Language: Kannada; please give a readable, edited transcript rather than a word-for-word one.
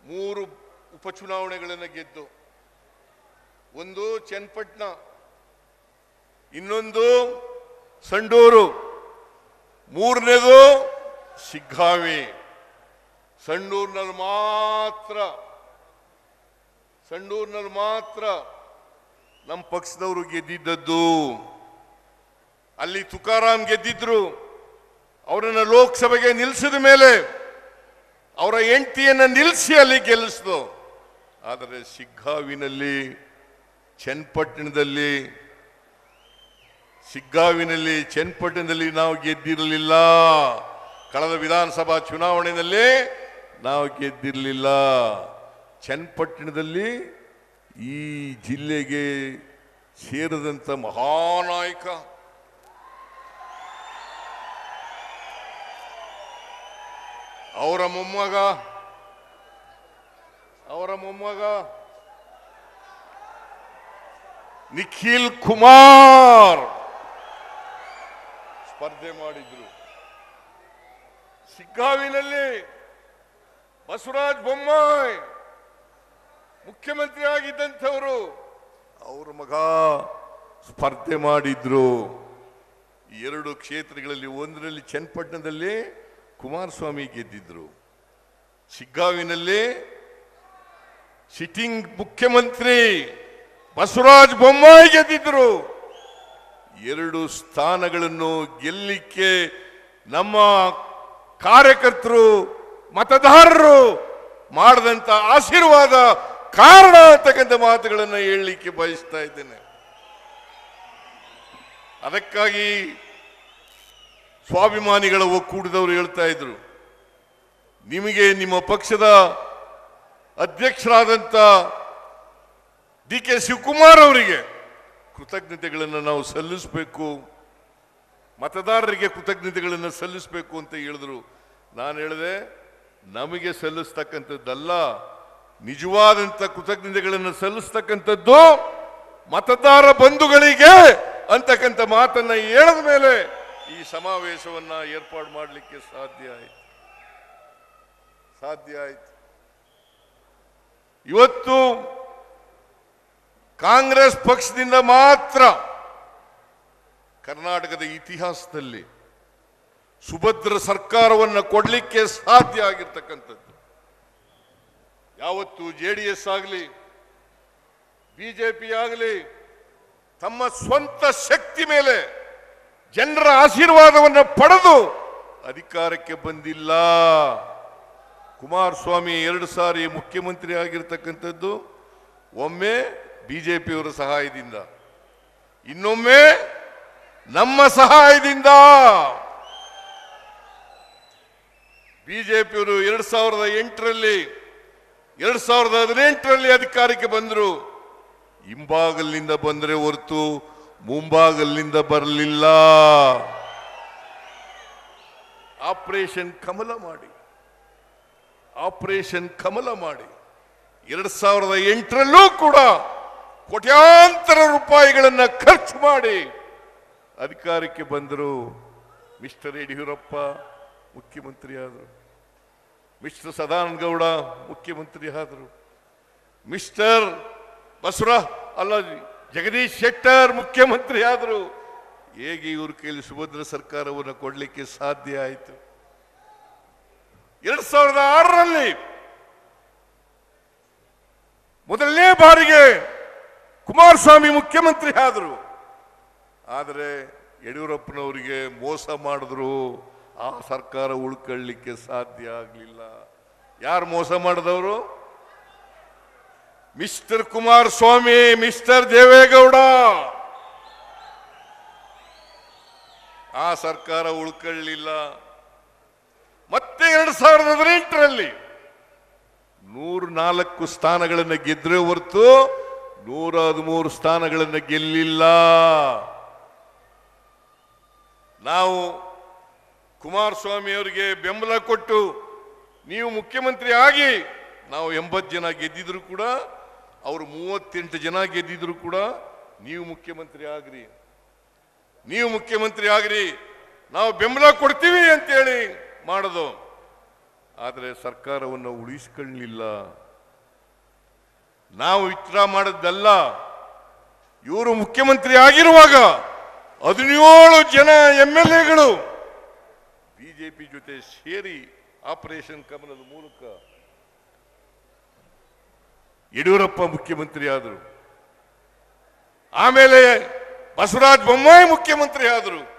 3 ಉಪಚುನಾವಣೆಗಳನ್ನು ಗೆದ್ದು, ಒಂದು ಚನ್ನಪಟ್ಟಣ, ಇನ್ನೊಂದು ಸಂಡೂರು, ಮೂರನೇದು ಶಿಗ್ಗಾವಿ. ಸಂಡೂರಿನಲ್ಲಿ ಮಾತ್ರ ನಮ್ಮ ಪಕ್ಷದವರು ಗೆದ್ದಿದ್ದದ್ದು. ಅಲ್ಲಿ ತುಕಾರಾಮ್ ಗೆದ್ದಿದ್ರು. ಅವರನ್ನ ಲೋಕಸಭೆಗೆ ನಿಲ್ಲಿಸಿದ ಮೇಲೆ ಅವರ ಹೆಂಡತಿಯನ್ನ ನಿಲ್ಲಿಸಿ ಅಲ್ಲಿ ಗೆಲ್ಲಿಸಿದ್ರು. ಆದರೆ ಶಿಗ್ಗಾವಿನಲ್ಲಿ, ಚನ್ನಪಟ್ಟಣದಲ್ಲಿ ನಾವು ಗೆದ್ದಿರಲಿಲ್ಲ. ಕಳೆದ ವಿಧಾನಸಭಾ ಚುನಾವಣೆಯಲ್ಲಿ ನಾವು ಗೆದ್ದಿರಲಿಲ್ಲ. ಚನ್ನಪಟ್ಟಣದಲ್ಲಿ ಈ ಜಿಲ್ಲೆಗೆ ಸೇರಿದಂಥ ಮಹಾನಾಯಕ, ಅವರ ಮೊಮ್ಮಗ ನಿಖಿಲ್ ಕುಮಾರ್ ಸ್ಪರ್ಧೆ ಮಾಡಿದ್ರು. ಶಿಗ್ಗಾವಿನಲ್ಲಿ ಬಸವರಾಜ ಬೊಮ್ಮಾಯಿ ಮುಖ್ಯಮಂತ್ರಿ ಆಗಿದ್ದಂಥವರು, ಅವರ ಮಗ ಸ್ಪರ್ಧೆ ಮಾಡಿದ್ರು. 2 ಕ್ಷೇತ್ರಗಳಲ್ಲಿ, ಒಂದರಲ್ಲಿ ಚನ್ನಪಟ್ಟಣದಲ್ಲಿ ಕುಮಾರಸ್ವಾಮಿ ಗೆದ್ದಿದ್ರು, ಶಿಗ್ಗಾವಿನಲ್ಲಿ ಸಿಟ್ಟಿಂಗ್ ಮುಖ್ಯಮಂತ್ರಿ ಬಸವರಾಜ ಬೊಮ್ಮಾಯಿ ಗೆದ್ದಿದ್ರು. 2 ಸ್ಥಾನಗಳನ್ನು ಗೆಲ್ಲಿಕ್ಕೆ ನಮ್ಮ ಕಾರ್ಯಕರ್ತರು, ಮತದಾರರು ಮಾಡಿದಂತ ಆಶೀರ್ವಾದ ಕಾರಣ ಅಂತಕ್ಕಂಥ ಮಾತುಗಳನ್ನು ಹೇಳಲಿಕ್ಕೆ ಬಯಸ್ತಾ ಇದ್ದೇನೆ. ಅದಕ್ಕಾಗಿ ಸ್ವಾಭಿಮಾನಿಗಳ ಒಕ್ಕೂಟದವರು ಹೇಳ್ತಾ ಇದ್ರು, ನಿಮಗೆ ನಿಮ್ಮ ಪಕ್ಷದ ಅಧ್ಯಕ್ಷರಾದಂಥ DK ಶಿವಕುಮಾರ್ ಅವರಿಗೆ ಕೃತಜ್ಞತೆಗಳನ್ನು ನಾವು ಸಲ್ಲಿಸಬೇಕು, ಮತದಾರರಿಗೆ ಕೃತಜ್ಞತೆಗಳನ್ನು ಸಲ್ಲಿಸಬೇಕು ಅಂತ ಹೇಳಿದ್ರು. ನಾನು ಹೇಳಿದೆ, ನಮಗೆ ಸಲ್ಲಿಸ್ತಕ್ಕಂಥದ್ದಲ್ಲ, ನಿಜವಾದಂಥ ಕೃತಜ್ಞತೆಗಳನ್ನು ಸಲ್ಲಿಸ್ತಕ್ಕಂಥದ್ದು ಮತದಾರ ಬಂಧುಗಳಿಗೆ ಅಂತಕ್ಕಂಥ ಮಾತನ್ನ ಹೇಳಿದ ಮೇಲೆ ಈ ಸಮಾವೇಶವನ್ನ ಏರ್ಪಾಡು ಮಾಡಲಿಕ್ಕೆ ಸಾಧ್ಯ ಆಯಿತು. ಇವತ್ತು ಕಾಂಗ್ರೆಸ್ ಪಕ್ಷದಿಂದ ಮಾತ್ರ ಕರ್ನಾಟಕದ ಇತಿಹಾಸದಲ್ಲಿ ಸುಭದ್ರ ಸರ್ಕಾರವನ್ನು ಕೊಡಲಿಕ್ಕೆ ಸಾಧ್ಯ ಆಗಿರ್ತಕ್ಕಂಥದ್ದು. ಯಾವತ್ತು JDS ಆಗಲಿ ಬಿಜೆಪಿ ಆಗಲಿ ತಮ್ಮ ಸ್ವಂತ ಶಕ್ತಿ ಮೇಲೆ ಜನರ ಆಶೀರ್ವಾದವನ್ನು ಪಡೆದು ಅಧಿಕಾರಕ್ಕೆ ಬಂದಿಲ್ಲ. ಕುಮಾರಸ್ವಾಮಿ 2 ಸಾರಿ ಮುಖ್ಯಮಂತ್ರಿ ಆಗಿರ್ತಕ್ಕಂಥದ್ದು ಒಮ್ಮೆ ಬಿಜೆಪಿಯವರ ಸಹಾಯದಿಂದ, ಇನ್ನೊಮ್ಮೆ ನಮ್ಮ ಸಹಾಯದಿಂದ. ಬಿಜೆಪಿಯವರು 2008ರಲ್ಲಿ 2018ರಲ್ಲಿ ಅಧಿಕಾರಕ್ಕೆ ಬಂದರು. ಹಿಂಬಾಗಲಿನಿಂದ ಬಂದರೆ ಹೊರತು ಮುಂಬಾಗಲಿನಿಂದ ಬರಲಿಲ್ಲ. ಆಪರೇಷನ್ ಕಮಲ ಮಾಡಿ 2008ರಲ್ಲೂ ಕೂಡ ಕೋಟ್ಯಾಂತರ ರೂಪಾಯಿಗಳನ್ನು ಖರ್ಚು ಮಾಡಿ ಅಧಿಕಾರಕ್ಕೆ ಬಂದರು. ಮಿಸ್ಟರ್ ಯಡಿಯೂರಪ್ಪ ಮುಖ್ಯಮಂತ್ರಿ ಆದರು, ಮಿಸ್ಟರ್ ಸದಾನಂದ ಗೌಡ ಮುಖ್ಯಮಂತ್ರಿ ಆದರು, ಮಿಸ್ಟರ್ ಜಗದೀಶ್ ಶೆಟ್ಟರ್ ಮುಖ್ಯಮಂತ್ರಿ ಆದರು. ಹೇಗೆ ಇವ್ರ ಕೈಲಿ ಸುಭದ್ರ ಸರ್ಕಾರವನ್ನು ಕೊಡಲಿಕ್ಕೆ ಸಾಧ್ಯ ಆಯಿತು? 2006ರಲ್ಲಿ ಮೊದಲನೇ ಬಾರಿಗೆ ಕುಮಾರಸ್ವಾಮಿ ಮುಖ್ಯಮಂತ್ರಿ ಆದರು. ಆದರೆ ಯಡಿಯೂರಪ್ಪನವರಿಗೆ ಮೋಸ ಮಾಡಿದ್ರು, ಆ ಸರ್ಕಾರ ಉಳ್ಕೊಳ್ಳಿಕ್ಕೆ ಸಾಧ್ಯ ಆಗಲಿಲ್ಲ. ಯಾರು ಮೋಸ ಮಾಡಿದವರು? Mister Kumaraswamy, mister Deve Gowda. ಆ ಸರ್ಕಾರ ಉಳ್ಕೊಳ್ಳಿಲ್ಲ. ಮತ್ತೆ 2018ರಲ್ಲಿ 104 ಸ್ಥಾನಗಳನ್ನು ಗೆದ್ರೆ ಹೊರತು 113 ಸ್ಥಾನಗಳನ್ನು ಗೆಲ್ಲಿಲ್ಲ. ನಾವು ಕುಮಾರಸ್ವಾಮಿ ಅವರಿಗೆ ಬೆಂಬಲ ಕೊಟ್ಟು ನೀವು ಮುಖ್ಯಮಂತ್ರಿ ಆಗಿ, ನಾವು 80 ಜನ ಗೆದ್ದಿದ್ರು ಕೂಡ, ಅವರು 38 ಜನ ಗೆದ್ದಿದ್ರು ಕೂಡ, ನೀವು ಮುಖ್ಯಮಂತ್ರಿ ಆಗ್ರಿ, ನಾವು ಬೆಂಬಲ ಕೊಡ್ತೀವಿ ಅಂತೇಳಿ ಮಾಡೋದು. ಆದರೆ ಸರ್ಕಾರವನ್ನು ಉಳಿಸಿಕೊಳ್ಳಲಿಲ್ಲ. ನಾವು ವಿತ್ಡ್ರಾ ಮಾಡಿದ್ದಲ್ಲ. ಇವರು ಮುಖ್ಯಮಂತ್ರಿ ಆಗಿರುವಾಗ 17 ಜನ MLAಗಳು ಬಿಜೆಪಿ ಜೊತೆ ಸೇರಿ ಆಪರೇಷನ್ ಕಮಲದ ಮೂಲಕ ಯಡಿಯೂರಪ್ಪ ಮುಖ್ಯಮಂತ್ರಿ ಆದರು. ಆಮೇಲೆ ಬಸವರಾಜ ಬೊಮ್ಮಾಯಿ ಮುಖ್ಯಮಂತ್ರಿ ಆದರು.